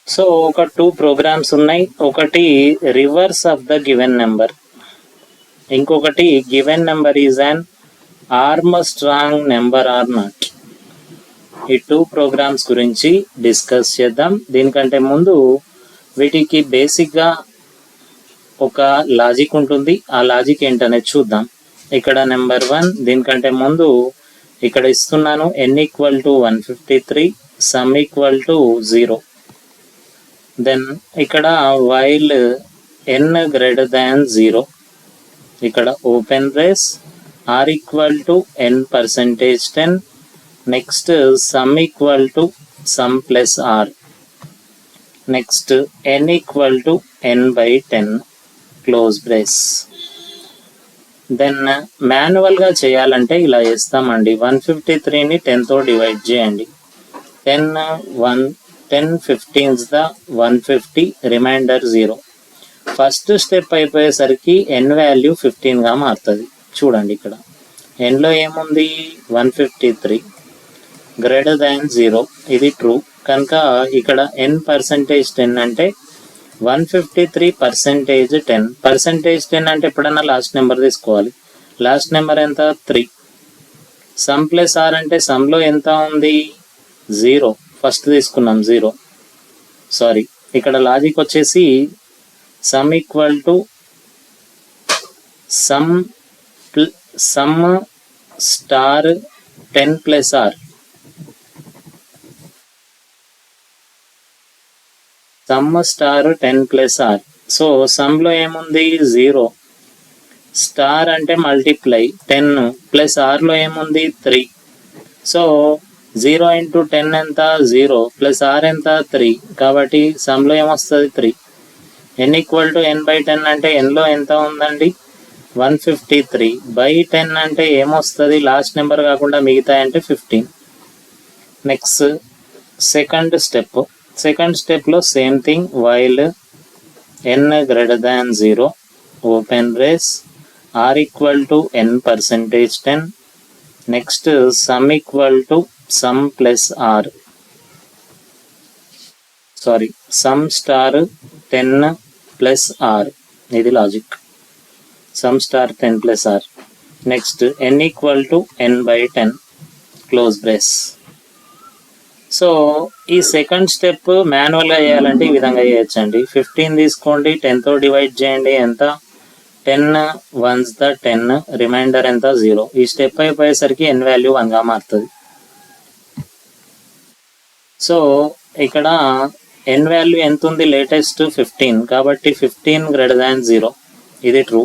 So ఒక 2 programs ఉన్నాయి. ఒకటి reverse of the given number, ఇంకొకటి given number is an Armstrong number or not. ఈ 2 ప్రోగ్రామ్స్ గురించి డిస్కస్ చేద్దాం. దీనికంటే ముందు వీటికి బేసిక్గా ఒక లాజిక్ ఉంటుంది. ఆ లాజిక్ ఏంటనేది చూద్దాం. ఇక్కడ నెంబర్ 1, దీనికంటే ముందు ఇక్కడ ఇస్తున్నాను n equal to 153, sum equal to 0. Then ఇక్కడ వైల్ n గ్రేటర్ దాన్ 0, ఇక్కడ open brace r equal to n percentage 10, next sum equal to sum plus r, next n equal to n/10 close brace. Then మాన్యువల్గా చేయాలంటే ఇలా చేస్తామండి. 153ని 10తో divide చేయండి. 10 15s the 150, remainder 0. First step అయిపోయేసరికి n value 15గా మారుతుంది. చూడండి ఇక్కడ nలో ఏముంది 153 గ్రేటర్ దాన్ 0, ఇది ట్రూ కనుక ఇక్కడ n పర్సెంటేజ్ 10 అంటే 153 పర్సెంటేజ్ 10. పర్సెంటేజ్ 10 అంటే ఎప్పుడన్నా లాస్ట్ నెంబర్ తీసుకోవాలి. లాస్ట్ నెంబర్ ఎంత 3. సమ్ ప్లస్ ఆర్ అంటే సమ్లో ఎంత ఉంది 0, ఫస్ట్ తీసుకున్నాం 0. సారీ, ఇక్కడ లాజిక్ వచ్చేసి sum equal to sum star 10 plus r. Sum star 10 plus r. So సమ్లో ఏముంది 0, స్టార్ అంటే మల్టిప్లై 10 ప్లస్ ఆర్లో ఏముంది 3. సో 0 ఇంటూ 10 ఎంత 0 ప్లస్ ఆర్ ఎంత 3, కాబట్టి సమ్లో ఏమొస్తుంది 3. n ఈక్వల్ టు n/10 అంటే nలో ఎంత ఉందండి 153/10 అంటే ఏమొస్తుంది లాస్ట్ నెంబర్ కాకుండా మిగతా అంటే 15. నెక్స్ట్ సెకండ్ స్టెప్లో same thing. While n greater than 0, open brace r equal to n percentage 10, next sum equal to sum plus r, sorry sum star 10 plus r, ఇది logic. Sum star 10 plus r, next n equal to n/10 close brace. So ఈ second step మాన్యువల్గా చేయాలంటే ఈ విధంగా చేయొచ్చండి. 15 తీసుకోండి, 10తో divide చేయండి, ఎంత 10 1s ద 10, రిమైండర్ ఎంత 0. ఈ స్టెప్ అయిపోయేసరికి n వాల్యూ 1గా మారుతుంది. సో ఇక్కడ n వాల్యూ ఎంత ఉంది లేటెస్ట్ 15, కాబట్టి 15 గ్రేటర్ దాన్ 0, ఇది true.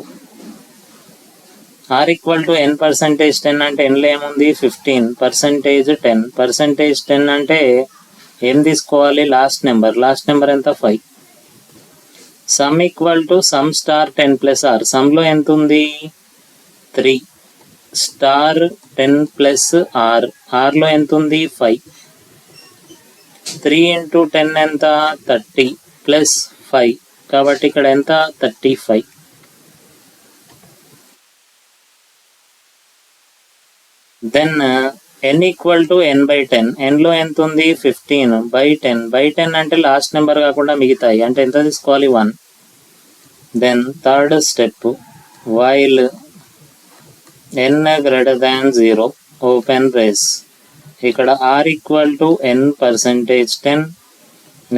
r equal to n percentage 10 అంటే nలో ఏముంది 15 పర్సెంటేజ్ 10. పర్సెంటేజ్ 10 అంటే ఏం తీసుకోవాలి లాస్ట్ నెంబర్ ఎంత 5. Sum equal to sum star 10 plus r. సమ్లో ఎంత ఉంది 3 స్టార్ 10 ప్లస్ ఆర్, ఆర్లో ఎంత ఉంది 5. 3 ఇంటూ 10 ఎంత 30 ప్లస్ 5, కాబట్టి ఇక్కడ ఎంత 35. Then n equal to n/10. nలో ఎంత ఉంది 15/10 అంటే లాస్ట్ నెంబర్ కాకుండా మిగతాయి అంటే ఎంత తీసుకోవాలి 1. Then third step while n greater than 0, open brace, ఇక్కడ r equal to n percentage 10,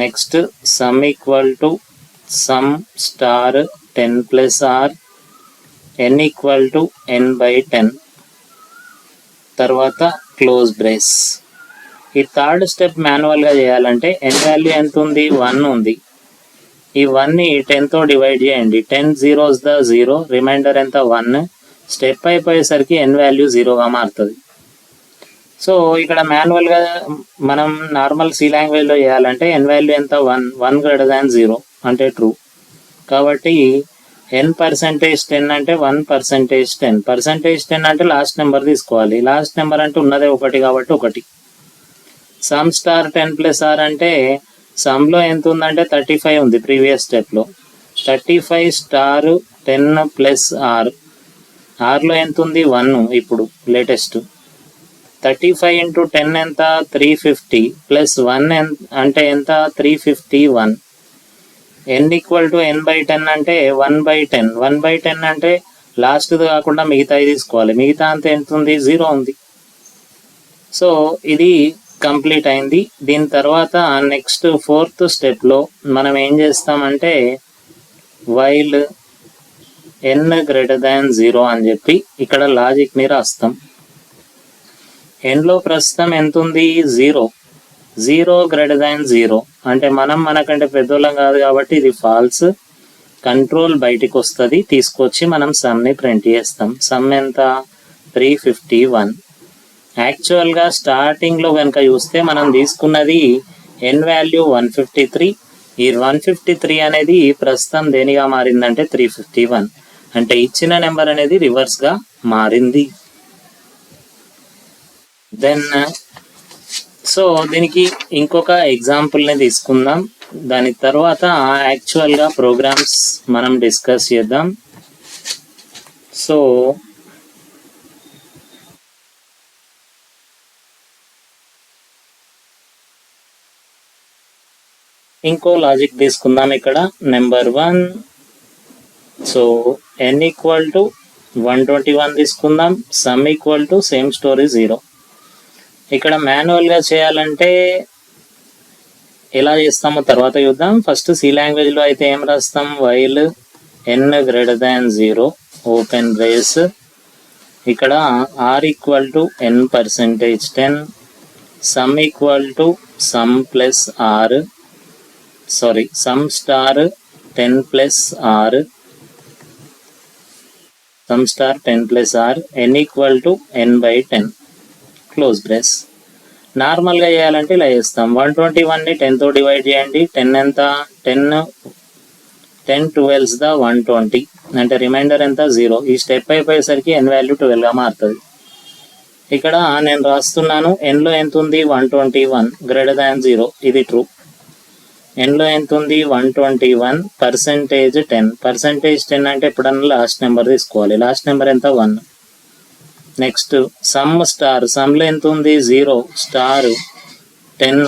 next sum equal to sum star 10 plus r, n equal to n/10, తర్వాత క్లోజ్ బ్రేస్. ఈ థర్డ్ స్టెప్ మాన్యువల్గా చేయాలంటే n వాల్యూ ఎంత ఉంది 1 ఉంది. ఈ 1ని 10తో డివైడ్ చేయండి. 10 zeros ద 0, రిమైండర్ ఎంత 1. స్టెప్ అయిపోయేసరికి n వాల్యూ 0గా మారుతుంది. సో ఇక్కడ మాన్యువల్గా మనం నార్మల్ సి లాంగ్వేజ్లో చేయాలంటే n వాల్యూ ఎంత 1 గ్రేటర్ దాన్ 0 అంటే ట్రూ. కాబట్టి n పర్సెంటేజ్ 10 అంటే 1 పర్సెంటేజ్ 10. పర్సెంటేజ్ 10 అంటే లాస్ట్ నెంబర్ తీసుకోవాలి. లాస్ట్ నెంబర్ అంటే ఉన్నదే 1 కాబట్టి 1. సమ్ స్టార్ 10 ప్లస్ ఆర్ అంటే సమ్లో ఎంత ఉందంటే 35 ఉంది ప్రీవియస్ స్టెప్లో. 35 స్టార్ 10 ప్లస్ ఆర్, ఆర్లో ఎంత ఉంది 1 ఇప్పుడు లేటెస్ట్. 35 ఇంటూ 10 ఎంత 350 ప్లస్ 1 అంటే ఎంత 351. n ఈక్వల్ టు n/10 అంటే 1/10. 1/10 అంటే లాస్ట్ది కాకుండా మిగతాయి తీసుకోవాలి. మిగతా అంతా ఎంత ఉంది 0 ఉంది. సో ఇది కంప్లీట్ అయింది. దీని తర్వాత నెక్స్ట్ 4th స్టెప్లో మనం ఏం చేస్తామంటే వైల్ n గ్రేటర్ దాన్ 0 అని చెప్పి ఇక్కడ లాజిక్ని రాస్తాం. ఎన్లో ప్రస్తుతం ఎంత ఉంది 0. 0 గ్రేటర్ దాన్ 0 అంటే మనం మనకంటే పెద్దోళ్ళం కాదు కాబట్టి ఇది ఫాల్స్. కంట్రోల్ బయటికి వస్తుంది, తీసుకొచ్చి మనం సమ్ని ప్రింట్ చేస్తాం. సమ్ ఎంత 351. యాక్చువల్గా స్టార్టింగ్లో కనుక చూస్తే మనం తీసుకున్నది ఎన్ వాల్యూ 153. ఈ 153 అనేది ప్రస్తుతం దేనిగా మారిందంటే 351. అంటే ఇచ్చిన నెంబర్ అనేది రివర్స్గా మారింది. దెన్ సో దీనికి ఇంకొక ఎగ్జాంపుల్ని తీసుకుందాం. దాని తర్వాత యాక్చువల్గా ప్రోగ్రామ్స్ మనం డిస్కస్ చేద్దాం. సో ఇంకో లాజిక్ తీసుకుందాం. ఇక్కడ number 1. So n equal to 121 తీసుకుందాం. Some equal to same story 0. ఇక్కడ మాన్యువల్గా చేయాలంటే ఎలా చేస్తామో తర్వాత చూద్దాం. ఫస్ట్ సి లాంగ్వేజ్లో అయితే ఏం రాస్తాం, while n greater than 0 open brace, ఇక్కడ r equal to n%10, some equal to sum plus r, sorry sum star 10 plus r, some star 10 plus r, n equal to n/10 close brace. నార్మల్గా చేయాలంటే ఇలా చేస్తాం. 121ని 10తో divide చేయండి. 10 ఎంత 10 12s 120 అంటే reminder ఎంత 0. ఈ స్టెప్ అయిపోయేసరికి n వాల్యూ 12గా మారుతుంది. ఇక్కడ నేను రాస్తున్నాను nలో ఎంత ఉంది 121 గ్రేటర్ దాన్ 0, ఇది ట్రూ. nలో ఎంత ఉంది 121, %10 అంటే ఎప్పుడన్నా లాస్ట్ నెంబర్ తీసుకోవాలి. లాస్ట్ నెంబర్ ఎంత 1. నెక్స్ట్ సమ్ స్టార్, సమ్లో ఎంత ఉంది 0, స్టార్ 10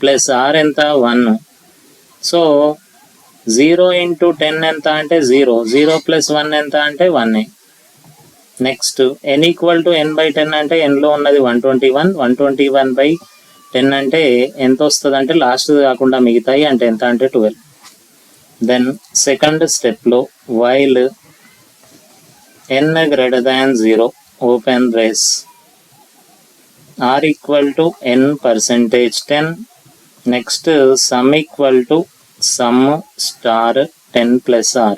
ప్లస్ r ఎంత 1. సో 0 ఇంటూ 10 ఎంత అంటే 0, 0 ప్లస్ 1 ఎంత అంటే 1. Next n equal to n/10 అంటే nలో ఉన్నది 121, 121/10 అంటే ఎంత వస్తుంది అంటే లాస్ట్ కాకుండా మిగతాయి అంటే ఎంత అంటే 12. దెన్ సెకండ్ స్టెప్లో while n greater than 0 open brace, r equal to n%10, next sum equal to sum star 10 plus r,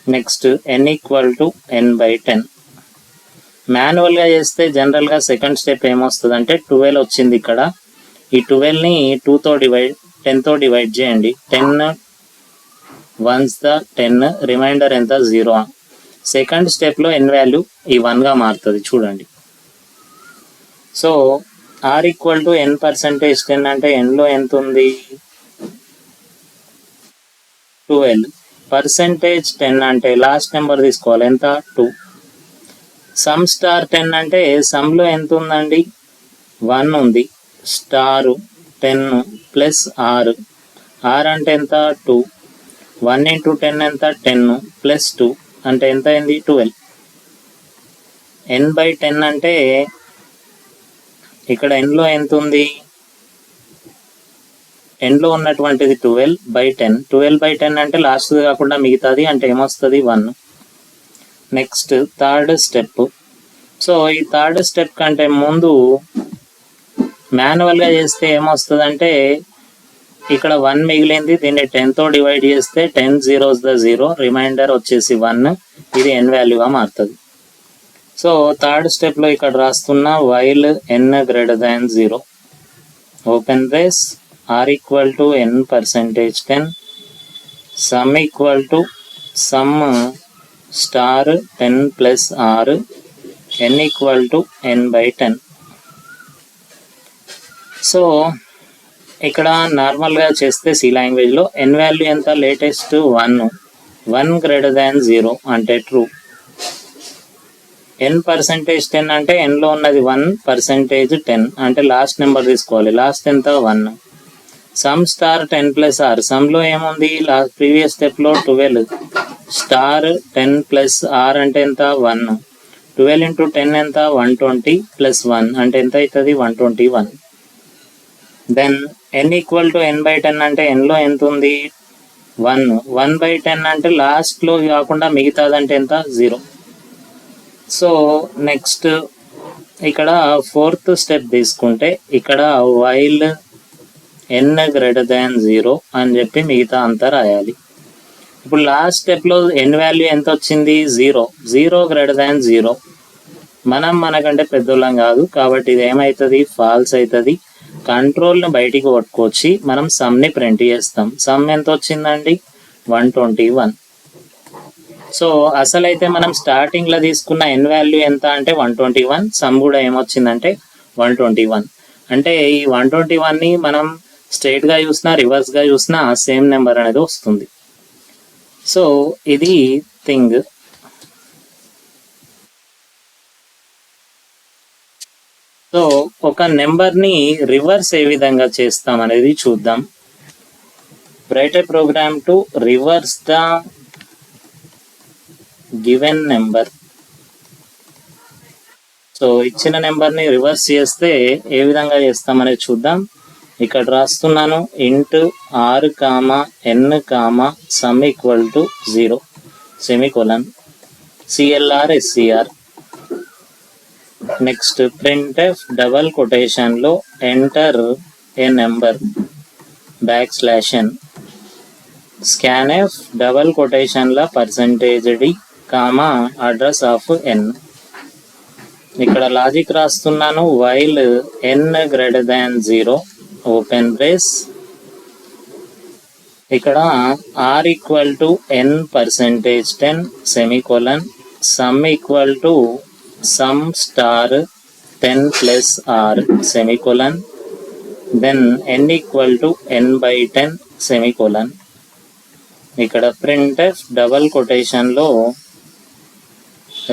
next n equal to n/10. మాన్యువల్గా చేస్తే జనరల్గా సెకండ్ స్టెప్ ఏమొస్తుంది అంటే 12 వచ్చింది ఇక్కడ. ఈ 12ని 10తో డివైడ్ చేయండి. 10 1s 10, రిమైండర్ ఎంత 0. సెకండ్ స్టెప్లో n వాల్యూ ఈ 1గా మారుతుంది చూడండి. So r equal to n%10 అంటే nలో ఎంత ఉంది 12. %10 అంటే లాస్ట్ నెంబర్ తీసుకోవాలి ఎంత 2. సమ్ స్టార్ 10 అంటే సమ్లో ఎంత ఉందండి 1 ఉంది, స్టార్ 10 ప్లస్ r, r అంటే ఎంత 2. 1 ఇంటూ 10 ఎంత 10 ప్లస్ 2 అంటే ఎంత అయింది 12. n/10 అంటే ఇక్కడ nలో ఎంత ఉంది, nలో ఉన్నటువంటిది 12/10. 12/10 అంటే లాస్ట్ కాకుండా మిగతాది అంటే ఏమొస్తుంది 1. Next third step. సో ఈ థర్డ్ స్టెప్ కంటే ముందు మాన్యువల్గా చేస్తే ఏమొస్తుంది అంటే ఇక్కడ 1 మిగిలింది, దీన్ని 10తో డివైడ్ చేస్తే 10 0s 0, రిమైండర్ వచ్చేసి 1, ఇది n వాల్యూగా మారుతుంది. సో థర్డ్ స్టెప్లో ఇక్కడ రాస్తున్న while n greater than 0 open brace, r equal to n%10, some equal to sum star 10 plus r, n equal to n/10. So ఇక్కడ నార్మల్గా చేస్తే సి లాంగ్వేజ్లో n వాల్యూ ఎంత లేటెస్ట్ 1 గ్రేటర్ దాన్ 0 అంటే ట్రూ. n పర్సెంటేజ్ 10 అంటే n లో ఉన్నది 1% 10 అంటే లాస్ట్ నెంబర్ తీసుకోవాలి. లాస్ట్ ఎంత 1. సమ్ స్టార్ 10 ప్లస్ ఆర్, సమ్లో ఏముంది లాస్ట్ ప్రీవియస్ స్టెప్లో 12 స్టార్ 10 ప్లస్ ఆర్ అంటే ఎంత 1. 12 into 10 ఎంత 120 ప్లస్ 1 అంటే ఎంత అవుతుంది 121. Then n equal to n/10 అంటే nలో ఎంత ఉంది 1. 1/10 అంటే లాస్ట్లో కాకుండా మిగతాదంటే ఎంత 0. సో నెక్స్ట్ ఇక్కడ ఫోర్త్ స్టెప్ తీసుకుంటే ఇక్కడ వైల్ n గ్రేటర్ దాన్ 0 అని చెప్పి మిగతా అంతా రాయాలి. ఇప్పుడు లాస్ట్ స్టెప్లో n వాల్యూ ఎంత వచ్చింది 0 గ్రేటర్ దాన్ 0. మనం మనకంటే పెద్దోళ్ళం కాదు కాబట్టి ఇది ఏమవుతుంది ఫాల్స్ అవుతుంది. కంట్రోల్ని బయటికి పట్టుకొచ్చి మనం సమ్ని ప్రింట్ చేస్తాం. సమ్ ఎంత వచ్చిందండి 121. సో అసలైతే మనం స్టార్టింగ్లో తీసుకున్న n వాల్యూ ఎంత అంటే 121, సమ్ కూడా ఏమొచ్చిందంటే 121. అంటే ఈ 121ని మనం స్ట్రైట్గా చూసినా రివర్స్గా చూసినా సేమ్ నెంబర్ అనేది వస్తుంది. సో ఇది థింగ్. సో ఒక నెంబర్ని రివర్స్ ఏ విధంగా చేస్తాం అనేది చూద్దాం. Write a program to reverse the given number. So ఇచ్చిన నెంబర్ని రివర్స్ చేస్తే ఏ విధంగా చేస్తామనేది చూద్దాం. ఇక్కడ రాస్తున్నాను int r, n, sum equal to 0 semicolon CLR SCR. Next printf double కొటేషన్లో enter a number \n, scanf double కొటేషన్ల %d, అడ్రస్ ఆఫ్ n. ఇక్కడ లాజిక్ రాస్తున్నాను while n greater than 0 open brace. ఇక్కడ r equal to n%10 semicolon sum equal to sum star 10 plus r semicolon then n equal to n/10 semicolon. ఇక్కడ printf double కొటేషన్లో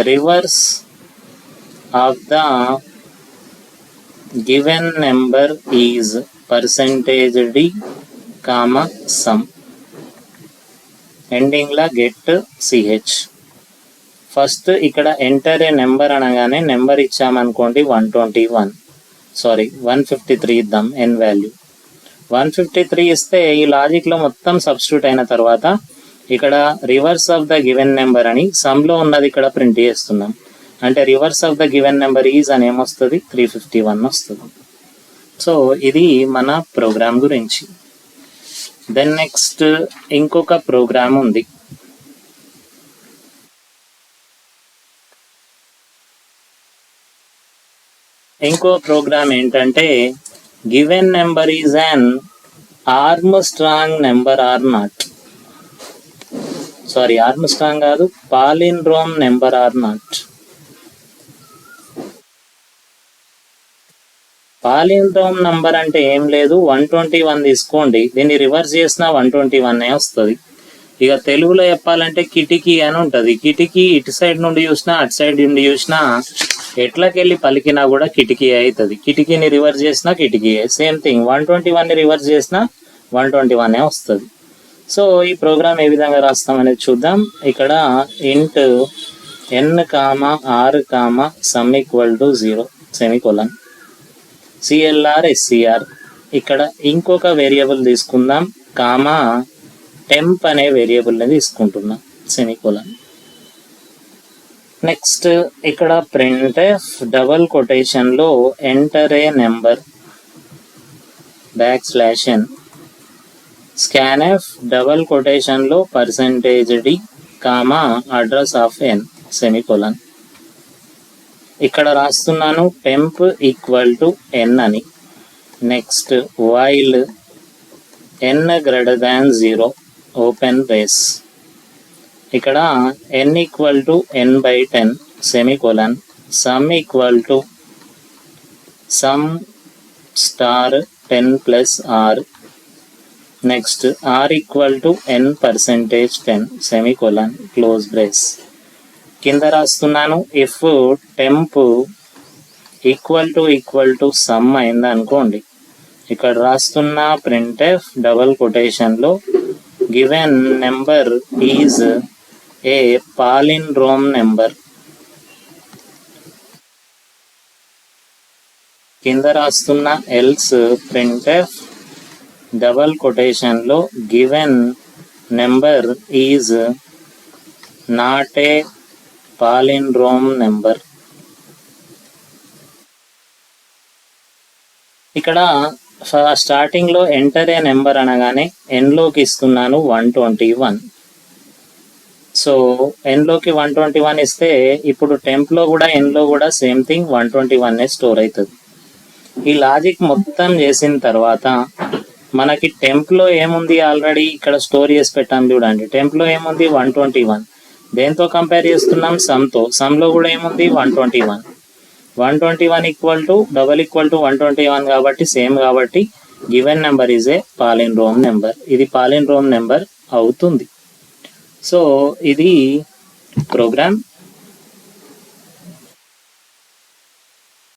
reverse of the given number is %d, sum ఎండింగ్లా get ch. First ఇక్కడ enter a number అనగానే number ఇచ్చామనుకోండి 153 ఇద్దాం n value. 153 ఇస్తే ఈ లాజిక్లో మొత్తం substitute అయిన తర్వాత ఇక్కడ reverse of the given number అని సమ్లో ఉన్నది ఇక్కడ ప్రింట్ చేస్తున్నాం. అంటే reverse of the given number is అని ఏమొస్తుంది 351 వస్తుంది. సో ఇది మన ప్రోగ్రామ్ గురించి. దెన్ నెక్స్ట్ ఇంకొక ప్రోగ్రామ్ ఉంది. ఇంకో ప్రోగ్రామ్ ఏంటంటే given number is an Armstrong number or not. Sorry Armstrong కాదు, palindrome number or not. Palindrome number అంటే ఏం లేదు 121 తీసుకోండి, దీన్ని రివర్స్ చేసినా 121 వస్తుంది. ఇక తెలుగులో చెప్పాలంటే కిటికీ అని ఉంటుంది. కిటికీ ఇటు సైడ్ నుండి చూసినా అటు సైడ్ నుండి చూసినా ఎట్లకెళ్ళి పలికినా కూడా కిటికీ అవుతుంది. కిటికీని రివర్స్ చేసినా కిటికీ, సేమ్ థింగ్. 121ని రివర్స్ చేసినా 121 వస్తుంది. సో ఈ ప్రోగ్రామ్ ఏ విధంగా రాస్తాం అనేది చూద్దాం. ఇక్కడ ఇంట్ n, r, some equal to 0 semicolon CLR SCR. ఇక్కడ ఇంకొక వేరియబుల్ తీసుకుందాం, టెంప్ అనే వేరియబుల్ని తీసుకుంటున్నాం సెమికోలన్. నెక్స్ట్ ఇక్కడ printf డబల్ కొటేషన్లో enter a number \n, scanf double కొటేషన్లో %d, address of n semicolon. ఇక్కడ రాస్తున్నాను టెంప్ ఈక్వల్ టు n అని. Next while n greater than 0 open brace. ఇక్కడ n equal to n/10 semicolon sum equal to sum star 10 plus r. Next r equal to n%10 semicolon close brace. కింద రాస్తున్నాను, if temp equal to sum అయింది అనుకోండి, ఇక్కడ రాస్తున్న printf double కొటేషన్లో given number is a palindrome number. కింద రాస్తున్న else printf double కొటేషన్లో given number is not a palindrome number. ఇక్కడ స్టార్టింగ్ లో ఎంటర్ ఏ నెంబర్ అనగానే n లోకి ఇస్తున్నాను 121. సో n లోకి 121 ఇస్తే ఇప్పుడు టెంప్ లో కూడా n లో కూడా సేమ్ థింగ్ 121 స్టోర్ అవుతుంది. ఈ లాజిక్ మొత్తం చేసిన తర్వాత మనకి టెంప్ లో ఏముంది, ఆల్రెడీ ఇక్కడ స్టోర్ చేసి పెట్టాం చూడండి. టెంప్ లో ఏముంది 121, దేంతో కంపేర్ చేస్తున్నాం, సమ్ లో కూడా ఏముంది 121. 121 ఈక్వల్ టు 121 కాబట్టి సేమ్, కాబట్టి given number is a palindrome number. ఇది పాలిండ్రోమ్ నెంబర్ అవుతుంది. సో ఇది ప్రోగ్రామ్.